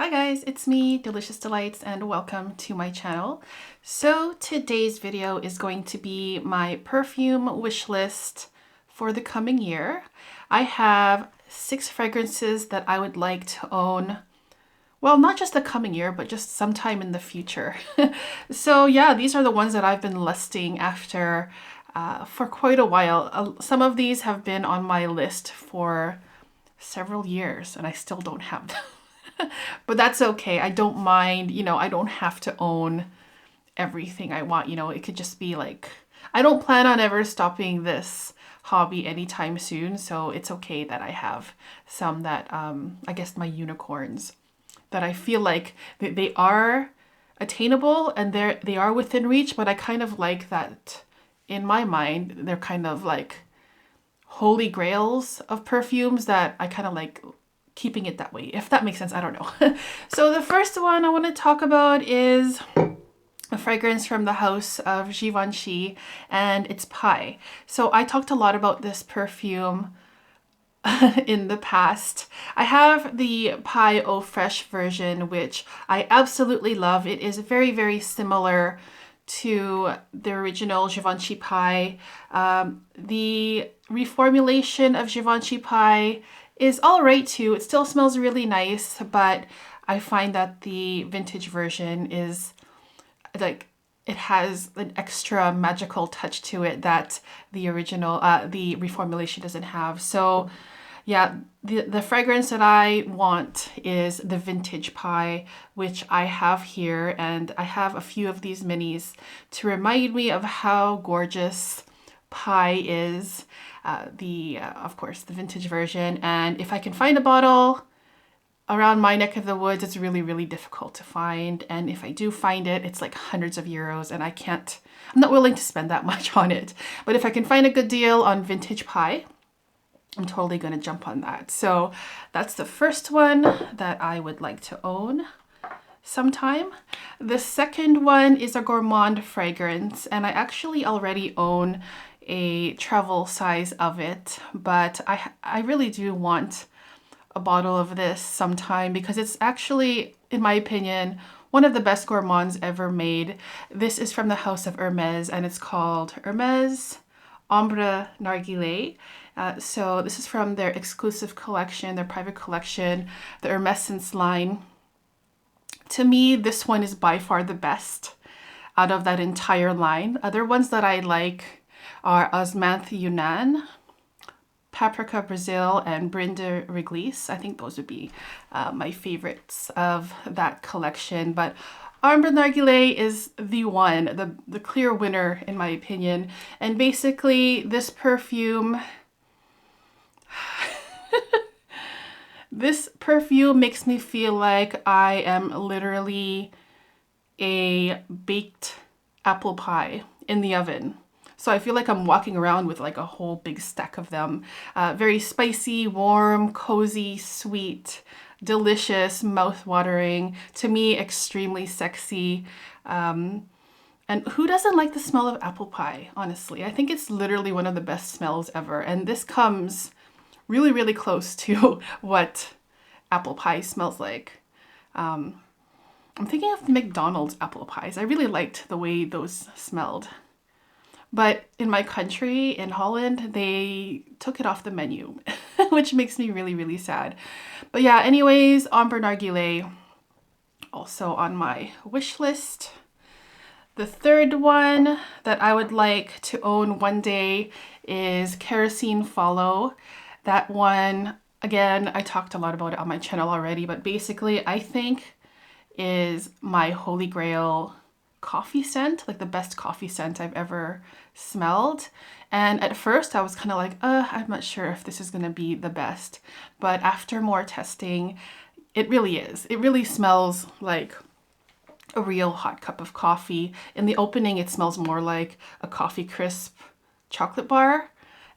Hi guys, it's me, Delicious Delights, and welcome to my channel. So today's video is going to be my perfume wish list for the coming year. I have 6 fragrances that I would like to own. Well, not just the coming year, but just sometime in the future. So yeah, these are the ones that I've been lusting after for quite a while. Some of these have been on my list for several years and I still don't have them. But that's okay. I don't mind, I don't have to own everything I want. It could just be like, I don't plan on ever stopping this hobby anytime soon. So it's okay that I have some that, I guess my unicorns that I feel like they are attainable and they are within reach, but I kind of like that in my mind, they're kind of like holy grails of perfumes that I kind of like keeping it that way, if that makes sense. I don't know. So the first one I want to talk about is a fragrance from the house of Givenchy, and it's Pi. So I talked a lot about this perfume in the past. I have the Pi Eau Fraiche version, which I absolutely love. It is very, very similar to the original Givenchy Pi. The reformulation of Givenchy Pi is all right too. It still smells really nice, but I find that the vintage version is like, it has an extra magical touch to it that the original, the reformulation doesn't have. So yeah, the fragrance that I want is the vintage Pi, which I have here, and I have a few of these minis to remind me of how gorgeous Pi is. Of course, the vintage version. And if I can find a bottle around my neck of the woods, it's really, really difficult to find. And if I do find it, it's like hundreds of euros and I'm not willing to spend that much on it. But if I can find a good deal on vintage Pi, I'm totally going to jump on that. So that's the first one that I would like to own sometime. The second one is a Gourmand fragrance, and I actually already own a travel size of it, but I really do want a bottle of this sometime because it's actually, in my opinion, one of the best gourmands ever made. This is from the house of Hermes, and it's called Hermes Ambre Narguile. So this is from their exclusive collection, their private collection, the Hermescence line. To me, this one is by far the best out of that entire line. Other ones that I like are Osmanthe Yunnan, Paprika Brazil, and Brinde Réglisse. I think those would be my favorites of that collection. But Ambre Narguile is the one, the clear winner in my opinion. And basically this perfume, this perfume makes me feel like I am literally a baked apple pie in the oven. So I feel like I'm walking around with like a whole big stack of them. Very spicy, warm, cozy, sweet, delicious, mouth-watering, to me extremely sexy. And who doesn't like the smell of apple pie, honestly? I think it's literally one of the best smells ever. And this comes really, really close to what apple pie smells like. I'm thinking of McDonald's apple pies. I really liked the way those smelled. But in my country, in Holland, they took it off the menu, which makes me really, really sad. But yeah, anyways, Ambre Narguile, also on my wish list. The third one that I would like to own one day is Kerosene Follow. That one, again, I talked a lot about it on my channel already, but basically I think is my holy grail coffee scent, like the best coffee scent I've ever smelled. And at first I was kind of like, I'm not sure if this is going to be the best. But after more testing, it really is. It really smells like a real hot cup of coffee. In the opening, it smells more like a coffee crisp chocolate bar.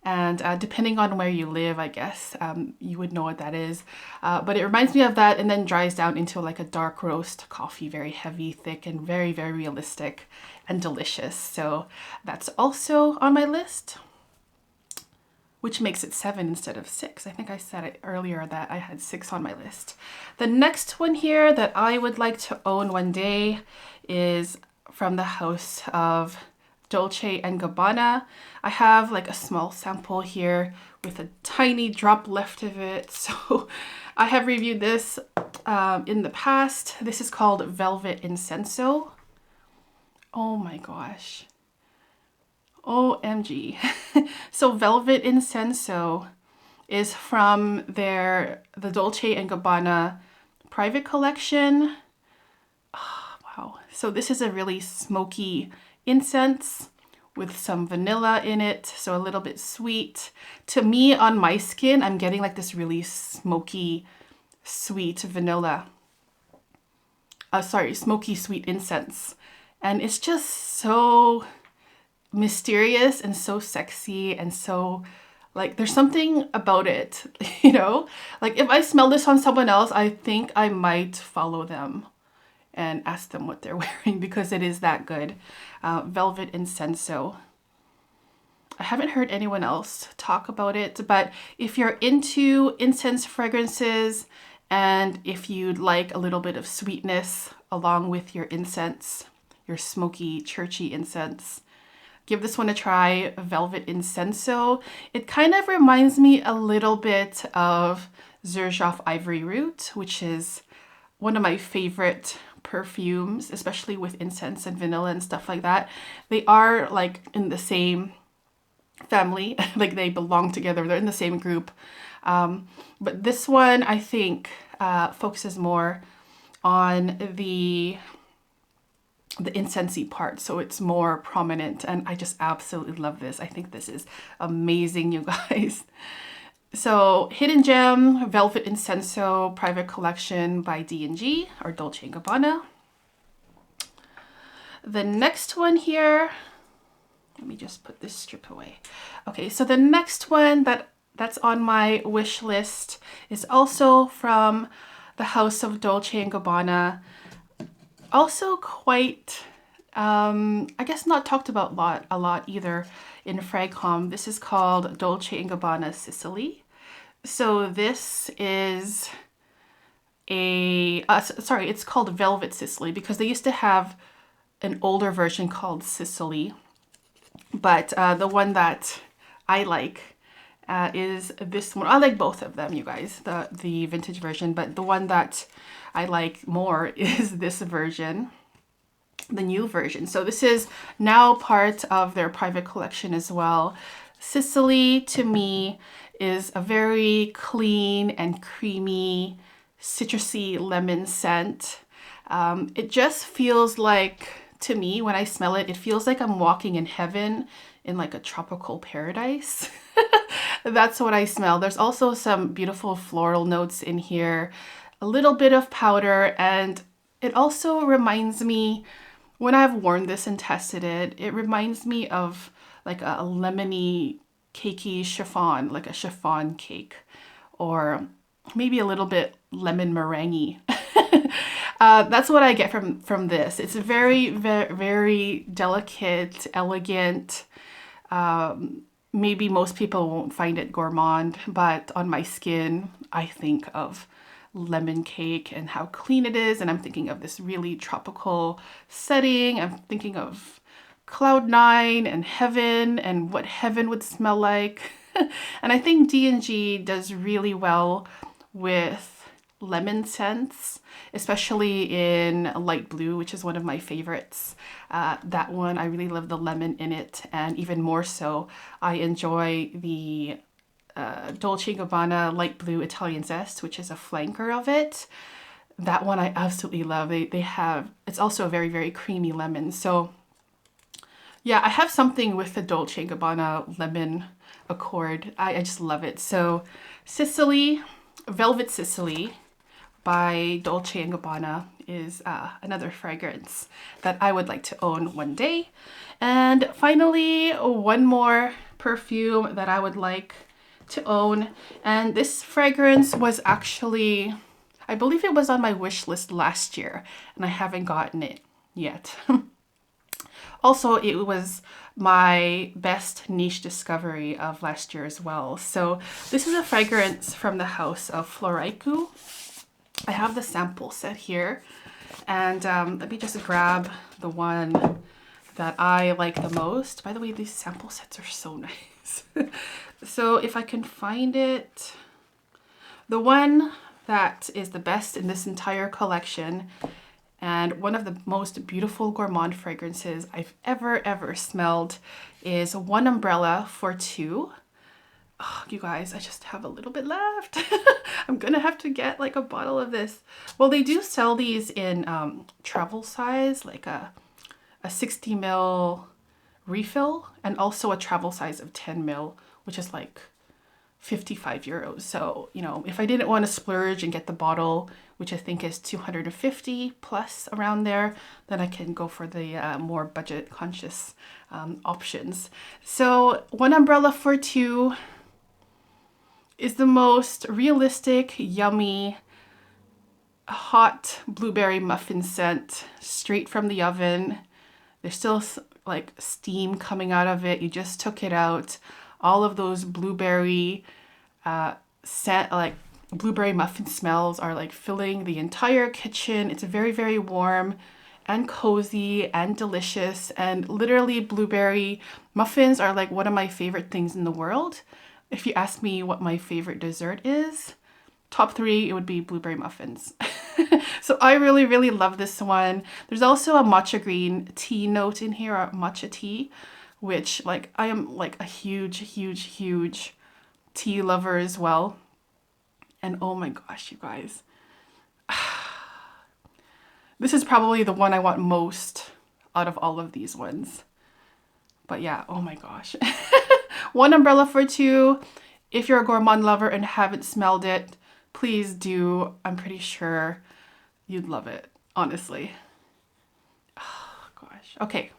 And depending on where you live, I guess, you would know what that is. But it reminds me of that, and then dries down into like a dark roast coffee, very heavy, thick, and very, very realistic and delicious. So that's also on my list. which makes it 7 instead of 6. I think I said it earlier that I had 6 on my list. The next one here that I would like to own one day is from the house of Dolce & Gabbana. I have like a small sample here with a tiny drop left of it. So I have reviewed this in the past. This is called Velvet Incenso. Oh my gosh. OMG. So Velvet Incenso is from the Dolce & Gabbana private collection. Oh, wow. So this is a really smoky incense with some vanilla in it, so a little bit sweet. To me, on my skin, I'm getting like this really smoky, sweet vanilla. Smoky, sweet incense. And it's just so mysterious and so sexy and so like there's something about it, you know? Like if I smell this on someone else, I think I might follow them and ask them what they're wearing because it is that good. Velvet Incenso. I haven't heard anyone else talk about it, but if you're into incense fragrances and if you'd like a little bit of sweetness along with your incense, your smoky, churchy incense, give this one a try, Velvet Incenso. It kind of reminds me a little bit of Xerjoff Ivory Root, which is one of my favorite perfumes, especially with incense and vanilla and stuff like that. They are like in the same family, like they belong together, they're in the same group. But this one, I think, focuses more on the incensey part, so it's more prominent, and I just absolutely love this. I think this is amazing, you guys. So Hidden Gem Velvet Incenso private collection by D&G or Dolce & Gabbana. The next one here, let me just put this strip away. Okay, so the next one that's on my wish list is also from the house of Dolce & Gabbana. Also quite, I guess not talked about a lot either in Fragcom. This is called Dolce & Gabbana Sicily. So this is it's called Velvet Sicily because they used to have an older version called Sicily. But the one that I like is this one. I like both of them, you guys, the vintage version, but the one that I like more is this version, the new version. So this is now part of their private collection as well. Sicily, to me, is a very clean and creamy, citrusy lemon scent. It just feels like, to me, when I smell it, it feels like I'm walking in heaven in like a tropical paradise. That's what I smell. There's also some beautiful floral notes in here, a little bit of powder, and it also reminds me, when I've worn this and tested it, it reminds me of like a lemony, cakey chiffon, like a chiffon cake, or maybe a little bit lemon meringue. That's what I get from this. It's a very, very, very delicate, elegant. Maybe most people won't find it gourmand, but on my skin, I think of lemon cake and how clean it is, and I'm thinking of this really tropical setting. I'm thinking of Cloud9 and heaven and what heaven would smell like. And I think D&G does really well with lemon scents, especially in light blue, which is one of my favorites. That one, I really love the lemon in it, and even more so, I enjoy the Dolce & Gabbana light blue Italian zest, which is a flanker of it. That one I absolutely love. They have, it's also a very, very creamy lemon. So yeah, I have something with the Dolce & Gabbana lemon accord. I just love it. So Sicily, Velvet Sicily by Dolce & Gabbana is another fragrance that I would like to own one day. And finally, one more perfume that I would like to own. And this fragrance was actually, I believe it was on my wish list last year, and I haven't gotten it yet. Also, it was my best niche discovery of last year as well. So this is a fragrance from the house of Floraiku. I have the sample set here, and let me just grab the one that I like the most. By the way, these sample sets are so nice. So if I can find it, the one that is the best in this entire collection and one of the most beautiful gourmand fragrances I've ever smelled is One Umbrella for Two. Oh, you guys, I just have a little bit left. I'm gonna have to get like a bottle of this. Well, they do sell these in travel size, like a 60 ml refill, and also a travel size of 10 ml, which is like 55 euros. So, you know, if I didn't want to splurge and get the bottle, which I think is 250 plus around there, then I can go for the more budget conscious options. So One Umbrella for Two is the most realistic, yummy, hot blueberry muffin scent straight from the oven. There's still like steam coming out of it. You just took it out. All of those blueberry scent, like blueberry muffin smells are like filling the entire kitchen. It's very warm and cozy and delicious, and literally blueberry muffins are like one of my favorite things in the world. If you ask me what my favorite dessert is, top 3, it would be blueberry muffins. So I really love this one. There's also a matcha green tea note in here, or matcha tea, which like I am like a huge tea lover as well. And oh my gosh, you guys. This is probably the one I want most out of all of these ones. But yeah, oh my gosh. One Umbrella for Two. If you're a gourmand lover and haven't smelled it, please do. I'm pretty sure you'd love it, honestly. Oh gosh. Okay.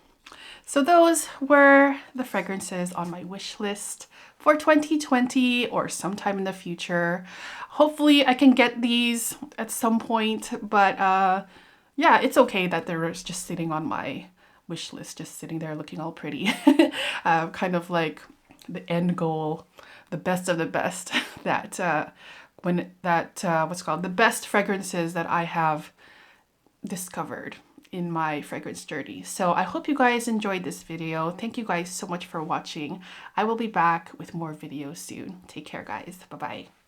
So those were the fragrances on my wish list for 2020 or sometime in the future. Hopefully I can get these at some point, but yeah, it's okay that they're just sitting on my wish list, just sitting there looking all pretty. Kind of like the end goal, the best of the best, that what's called the best fragrances that I have discovered in my fragrance journey. So I hope you guys enjoyed this video. Thank you guys so much for watching. I will be back with more videos soon. Take care, guys. Bye-bye.